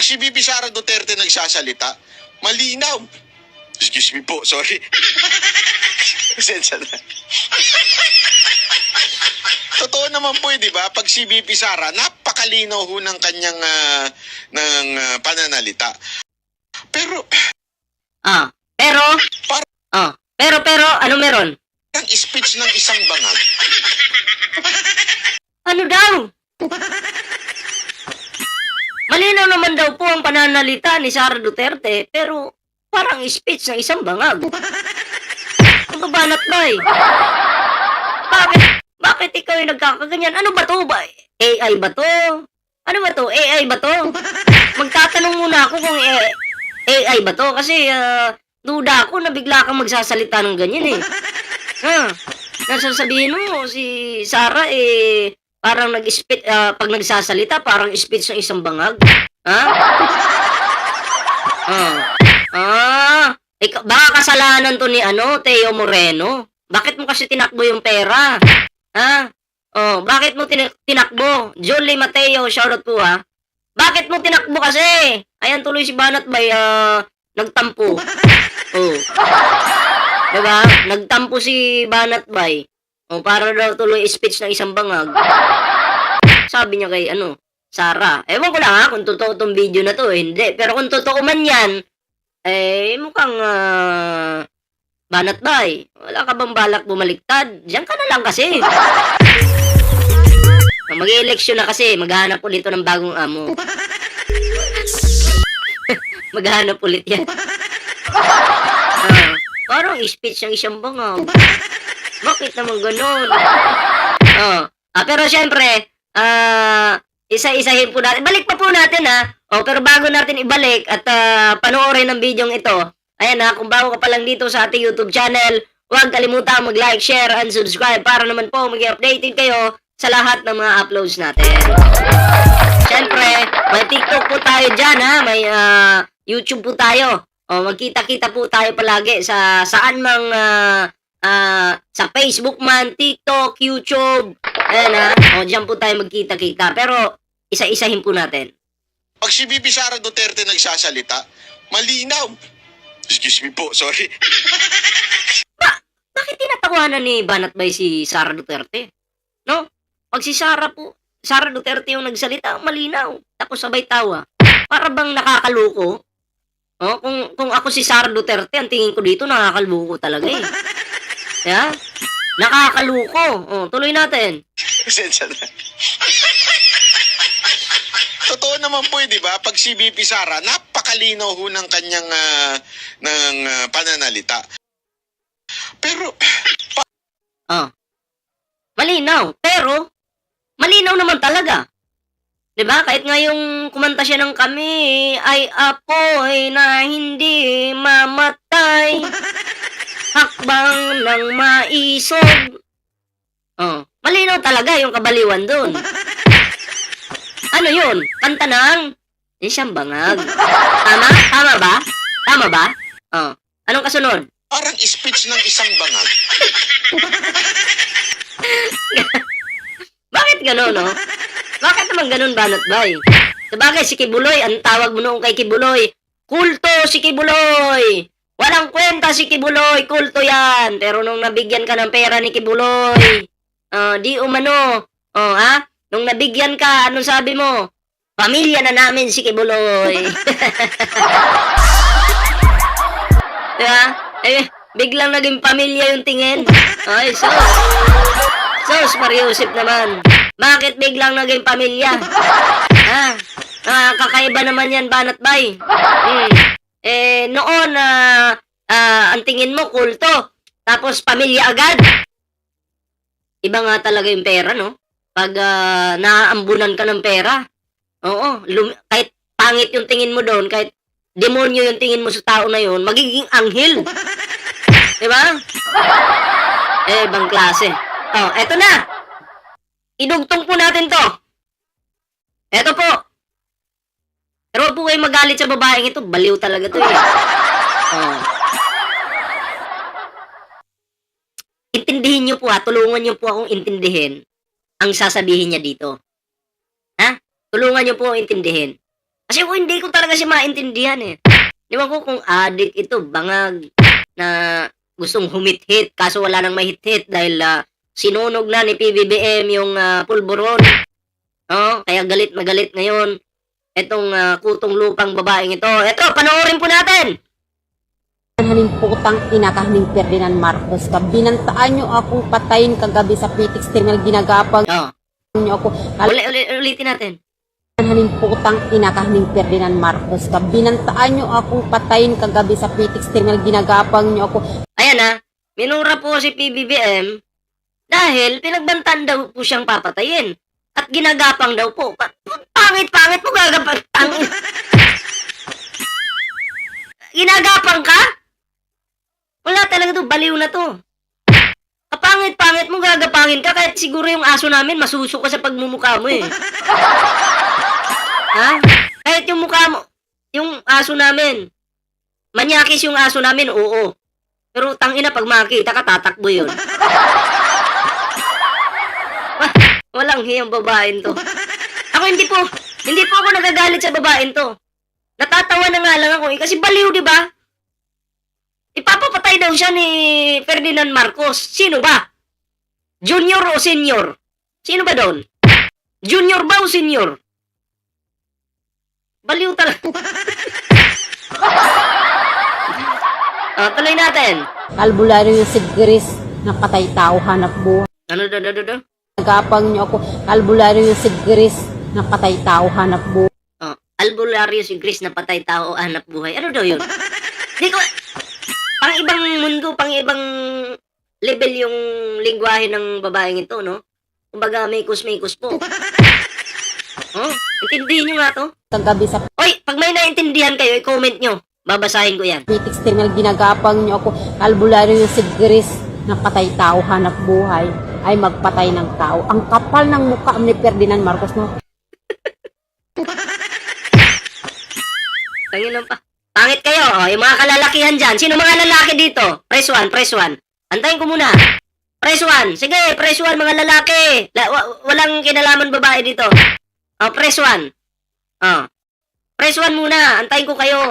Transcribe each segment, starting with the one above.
Pag si Bibi Sara Duterte nagsasalita, malinaw. Excuse me po, sorry. Pasensya na. Totoo naman po, di ba? Pag si Bibi Sara, napakalinaw ho ng kanyang pananalita. Pero, pero, ano meron? ang speech ng isang bangag. Ano daw? Malinaw naman daw po ang pananalita ni Sara Duterte, pero parang speech ng isang bangag. Ano ba, Natbay? Bakit ikaw yung nagkakaganyan? Ano ba to? AI ba to? Ano ba to? AI ba to? Magtatanong muna ako kung AI ba to? Kasi duda ako na bigla kang magsasalita ng ganyan eh. Nasasabihin mo, si Sara parang nag-speech, pag nagsasalita, parang speech ng isang bangag. Baka kasalanan to ni Teo Moreno. Bakit mo kasi tinakbo yung pera? Bakit mo tinakbo? Jolie Mateo, shoutout po ha. Bakit mo tinakbo kasi? Ayan tuloy si Banat Bay, nagtampo. Diba? Nagtampo si Banat Bay. Para daw tuloy speech ng isang bangag. Sabi niya kay Sara. Ewan ko lang kung totoo tong video na to. Hindi. Pero kung totoo man yan, mukhang Banat Bay. Wala ka bang balak bumaliktad? Diyan ka na lang kasi. Mag-eleksyon na kasi. Maghahanap ulit ito ng bagong amo. Maghahanap ulit yan. Parang speech ng isang bangag. Bakit naman ganun? Pero syempre, isa-isahin po natin. Balik pa po natin pero bago natin ibalik at panoorin ang video ito, ayan kung bago ka pa lang dito sa ating YouTube channel, huwag kalimutang mag-like, share, and subscribe para naman po maging updated kayo sa lahat ng mga uploads natin. Syempre, may TikTok po tayo dyan may YouTube po tayo. Magkita-kita po tayo palagi sa saan mang sa Facebook man, TikTok, YouTube. Ayan dyan po tayo magkita-kita. Pero isa-isahin po natin. Pag si Bibi Sara Duterte nagsasalita, malinaw. Excuse me po, sorry. Bakit tinatawanan ni Banat Bay si Sara Duterte? No? Pag si Sara Duterte yung nagsalita, malinaw. Tapos sabay tawa. Para bang nakakaluko? Kung ako si Sara Duterte, ang tingin ko dito, nakakaluko talaga eh. Yeah? Nakakaluko. Tuloy natin. Pasensya na. Totoo naman po, di ba? Pag si Bibi Sara, napakalinaw ho ng kanyang pananalita. Pero, malinaw. Pero, malinaw naman talaga. Diba? Kahit nga yung kumanta siya ng Kami ay apoy na hindi mamatay. Hakbang ng maisog. Malinaw talaga yung kabaliwan dun. Ano yun? Kanta ng isang bangag. Tama? Tama ba? Tama ba? Anong kasunod? parang speech ng isang bangag. Bakit gano'n, no? Bakit naman ganun, Banat Bay? Sabagay, si Kibuloy, ang tawag mo noong kay Kibuloy, kulto si Kibuloy! Walang kwenta si Kibuloy, kulto yan! Pero nung nabigyan ka ng pera ni Kibuloy, di umano, nung nabigyan ka, anong sabi mo? Pamilya na namin si Kibuloy. Diba? Biglang naging pamilya yung tingin. Ay, Sos, Mariusip naman. Bakit biglang naging pamilya? Kakaiba naman yan, Banat Bay. Noon, ang tingin mo, kulto. Tapos, pamilya agad. Iba nga talaga yung pera, no? Pag naaambunan ka ng pera. Oo, kahit pangit yung tingin mo doon, kahit demonyo yung tingin mo sa tao na yun, magiging anghel. Diba? Ibang klase. Eto na. Idugtong po natin to. Eto po. Pero po kayo magalit sa babaeng ito. Baliw talaga to eh. Intindihin nyo po tulungan nyo po akong intindihin ang sasabihin niya dito. Tulungan nyo po intindihin. Kasi kung hindi ko talaga siya maintindihan eh. Di ba ko kung addict ito, bangag, na gustong humit-hit, kaso wala nang mahit-hit dahil sinunog na ni PBBM yung pulburon. Kaya galit na galit ngayon itong kutong lupang babaeng ito. Ito, panoorin po natin! Haning putang ina ka haning Ferdinand Marcos ka. Binantaan nyo akong patayin kagabi sa Pitix Terminal. Ginagapang nyo ako. Ulitin natin. Haning putang ina ka haning Ferdinand Marcos ka. Binantaan nyo akong patayin kagabi sa Pitix Terminal. Ginagapang nyo ako. Ayan minura po si PBBM dahil pinagbantaan daw po siyang papatayin. At ginagapang daw po. Pangit-pangit mo gagapang. Ginagapang ka? Wala talaga to, baliw na to. Kapangit-pangit mo, gagapangin ka, kahit siguro yung aso namin, masuso ka sa pagmumukha mo eh. Ha? Kahit yung mukha mo, yung aso namin, manyakis yung aso namin, oo. Pero tangina, pag makita ka, tatakbo yun. Walang hiyang babaeng to. Ako hindi po ako nagagalit sa babaeng to. Natatawa na nga lang ako eh, kasi baliw, di ba? Ipapapatay daw siya ni Ferdinand Marcos. Sino ba? Junior o senior? Sino ba doon? Junior ba o senior? Baliw talaga. Tuloy natin. Albularyo yung sigris na patay tao hanap buhay. Ano? Ginagapang nyo ako. Albularyo yung sigris na patay tao hanap buhay. Albularyo si Chris na patay tao hanap buhay. Ano daw yun? Di ko... Pang ibang mundo, pang ibang level yung lingwahe ng babaeng ito, no? Kumbaga, makos po. Intindihin nyo nga to. Kagabi sa Oy, pag may naintindihan kayo, i-comment nyo. Babasahin ko yan. Pitix Terminal. Ginagapang nyo ako. Albularyo yung sigris na patay tao hanap buhay ay magpatay ng tao. Ang kapal ng mukha ni Ferdinand Marcos, no? Tanginan pa. Pangit kayo, yung mga kalalakihan dyan. Sino mga lalaki dito? Press 1. Antayin ko muna. Press 1. Sige, press 1 mga lalaki. Walang kinalaman babae dito. Press 1. Press 1 muna. Antayin ko kayo.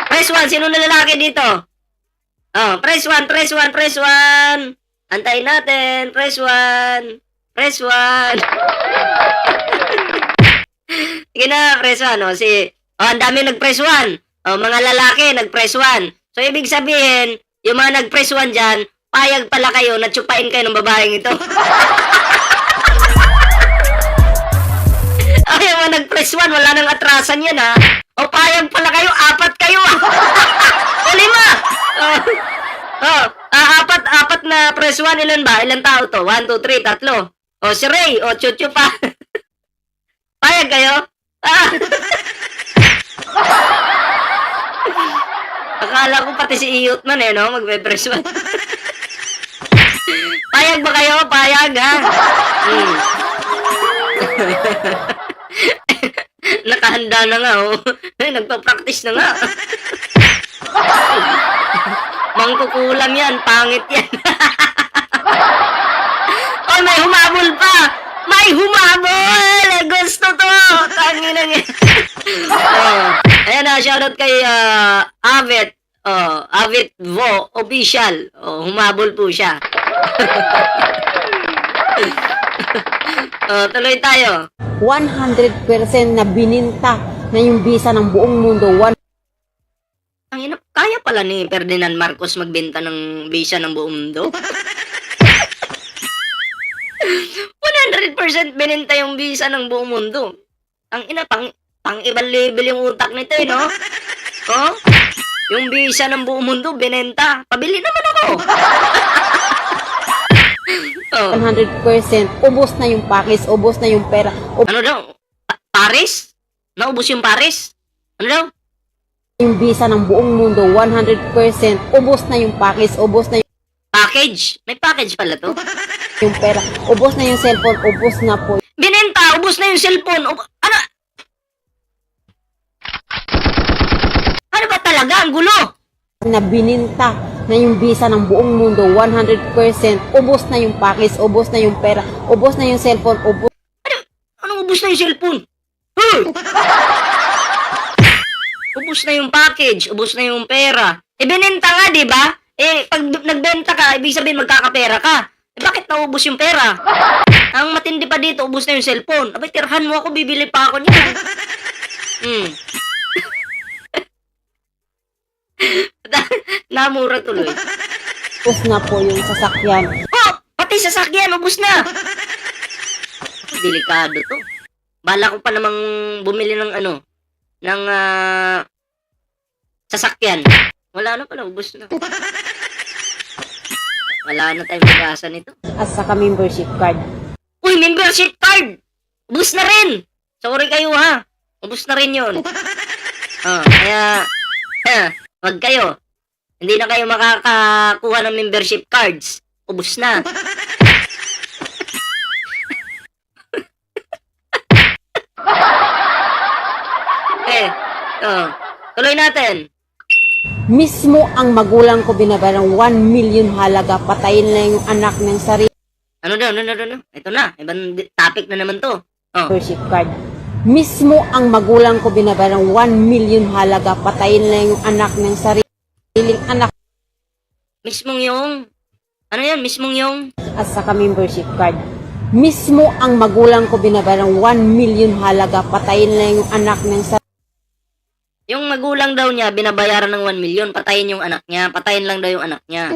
Press 1. Sino na lalaki dito? Press 1. Antayin natin. Press 1. Sige na, press 1. Ang dami nag-press 1. Mga lalaki, nag-press 1. So, ibig sabihin, yung mga nag-press 1 dyan, payag pala kayo na tsupain kayo ng babaeng ito. Yung mga nag-press 1, wala nang atrasan yan, ha? Payag pala kayo, 4 kayo, ha? O 5. Apat na press 1, ilan ba? Ilan tao to? 1, 2, 3, 3. Si Ray, Chuchu pa. Payag kayo? Akala ko pati si Iyot man no? Magpe-press 1. Payag ba kayo? Payag, ha? Nakahanda na nga, nagpa-practice na nga. Mangkukulam yan, pangit yan. May humabol pa! May humabol! Gusto to! Tanginan yan. Ayan na, shoutout kay Avet. Avet Vo, official. Humabol po siya. Tuloy tayo. 100% na bininta na yung visa ng buong mundo. Kaya pala ni Ferdinand Marcos magbenta ng visa ng buong mundo? 100% bininta yung visa ng buong mundo. Pang ibang level yung utak nito, no? Yung visa ng buong mundo, binenta. Pabili naman ako. 100%. Ubos na yung package, ubos na yung pera. Ano daw? Paris? Naubos yung Paris? Ano daw? Yung visa ng buong mundo, 100%. Ubos na yung package, ubos na yung Package? May package pala to? yung pera. Ubos na yung cellphone, ubos na po. Binenta, ubos na yung cellphone. Ano? Ano ba talaga? Ang gulo. Na bininta na yung visa ng buong mundo, 100%. Ubos na yung package, ubos na yung pera, ubos na yung cellphone, ubos. Anong ubos ubos na yung cellphone. Hoy! Ubos na yung package, ubos na yung pera. Binenta nga, di ba? Pag nagbenta ka, ibig sabihin magkakapera ka. Bakit naubos yung pera? Ang matindi pa dito, ubos na yung cellphone. Abay, tirahan mo ako, bibili pa ako niyan. Namura tuloy. Ubos na po yung sasakyan. Oh! Pati sasakyan, ubos na! Delikado to. Bala ko pa namang bumili ng sasakyan. Wala na pala, ubos na. Wala na tayong pag-asa nito. At saka membership card. Uy, membership card! Ubus na rin! Sorry kayo ha. Ubus na rin yun. Kaya, wag kayo. Hindi na kayo makakakuha ng membership cards. Ubus na. Tuloy natin. Mismo ang magulang ko binabayarang 1 million halaga. Patayin na yung anak ng sarili. Ano? Ito na. Ibang topic na naman to. Membership card. Mismo ang magulang ko binabayarang 1 million halaga. Patayin na yung anak ng sariling anak. Mismong yung... Ano yan? Mismong yung... At saka membership card. Mismo ang magulang ko binabayarang 1 million halaga. Patayin na yung anak ng Yung magulang daw niya, binabayaran ng 1 million. Patayin yung anak niya. Patayin lang daw yung anak niya.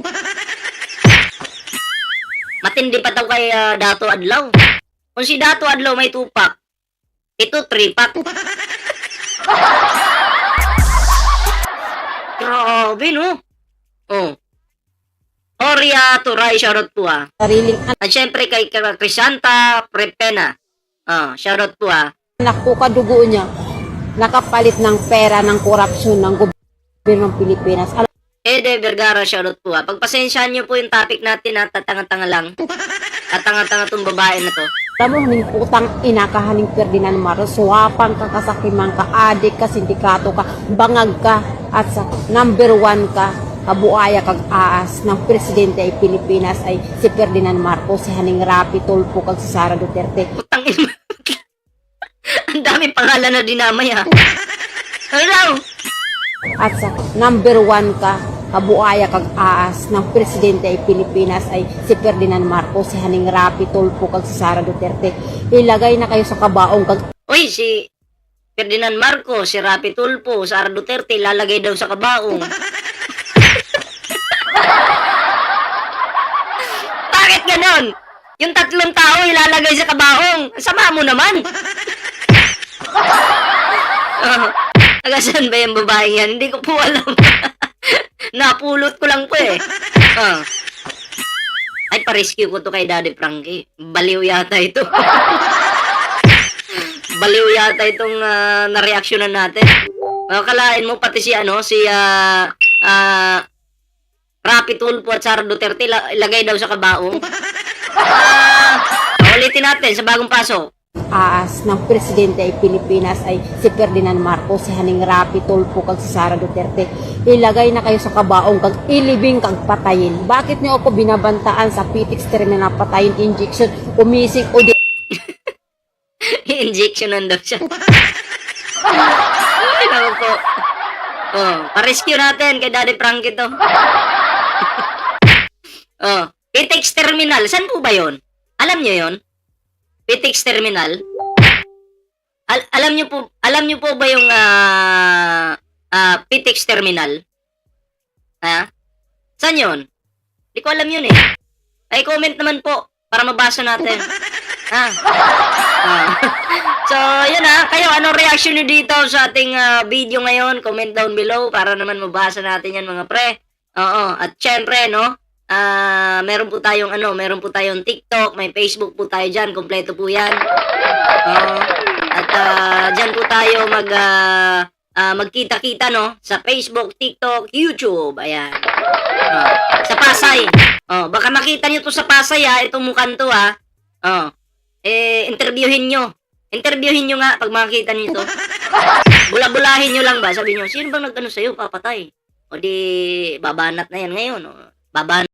Matindi pa daw kay Dato Adlaw. Kung si Dato Adlaw may 2-pack, ito 3-pack. Grabe, no? Oria Turay, shoutout po sariling anak. At syempre kay Crisanta Prepena. Shoutout po Anak ko kadugo niya. Nakapalit ng pera ng korupsyon ng gobyerno ng Pilipinas. Ede Vergara, shoutout po Pagpasensyahan niyo po yung topic natin na tatanga-tanga lang. Tatanga-tanga tong babae na to. Alam mo, haning putang ina ka, haning Ferdinand Marcos, suwapan ka, kasakiman ka, adik ka, sindikato ka, bangag ka, at sa number 1 ka, kabuaya kag aas ng presidente ay Pilipinas ay si Ferdinand Marcos, si haning Rapi Tulfo kag si Sara Duterte. Putang ina. Ang dami pangalan na dinamay Hello? At sa number 1 ka, kabuaya kag aas ng presidente ay Pilipinas ay si Ferdinand Marcos, si haning Rapi Tulfo kag si Sara Duterte. Ilagay na kayo sa kabaong kag Uy, si Ferdinand Marcos, si Rapi Tulfo, Sara Duterte, lalagay daw sa kabaong. Bakit ganon? Yung 3 tao ilalagay sa kabaong. Sama mo naman. Tagasan ba yung babae yan? Hindi ko po alam. Napulot ko lang po Ay, pa-rescue ko to kay Daddy Frankie. Baliw yata ito. Baliw yata itong na-reaksyonan natin. Kalain mo pati si Rapi Tulfo at Sara Duterte ilagay daw sa kabaong. Ulitin natin sa bagong pasok. aas ng presidente ay Pilipinas ay si Ferdinand Marcos, si haning Rapi Tulfo kag si Sara Duterte. Ilagay na kayo sa kabaong kag ilibing kag patayin. Bakit niyo ako binabantaan sa PTX terminal na patayin, injection, umising o di injectionan daw siya. Ay, naku po. Pa-rescue natin kay Daddy Frankie to. PTX terminal, saan po ba yon? Alam niyo yon? PTX terminal? Alam niyo po ba yung PTX terminal? Ha? Saan yon? Hindi ko alam yun Ay, comment naman po para mabasa natin. Ha? So, yun kayo, anong reaction niyo dito sa ating video ngayon? Comment down below para naman mabasa natin yan mga pre. At syempre, no? Meron po tayong TikTok, may Facebook po tayo dyan, kompleto po yan. At dyan po tayo magkita-kita, no? Sa Facebook, TikTok, YouTube, ayan. Sa Pasay. Baka makita nyo to sa Pasay, itong mukhang to, interviewin nyo. Interviewin nyo nga pag makita nyo to. Bula-bulahin nyo lang ba? Sabi nyo, sino bang nag-ano sa'yo, papatay? O di, babanat na yan ngayon. Babanat.